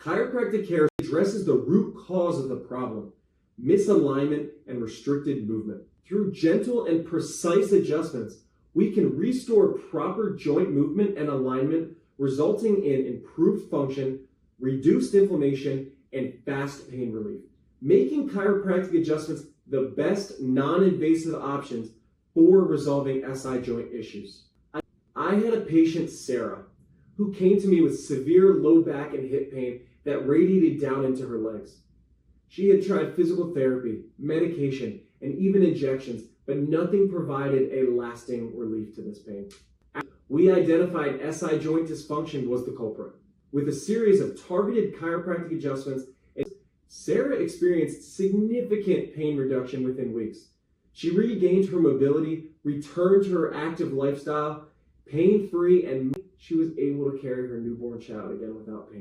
Chiropractic care addresses the root cause of the problem, misalignment and restricted movement. Through gentle and precise adjustments, we can restore proper joint movement and alignment, resulting in improved function, reduced inflammation, and fast pain relief, making chiropractic adjustments the best non-invasive options for resolving SI joint issues. I had a patient, Sarah, who came to me with severe low back and hip pain that radiated down into her legs. She had tried physical therapy, medication, and even injections, but nothing provided a lasting relief to this pain. We identified SI joint dysfunction was the culprit. With a series of targeted chiropractic adjustments, Sarah experienced significant pain reduction within weeks. She regained her mobility, returned to her active lifestyle, pain-free, and she was able to carry her newborn child again without pain.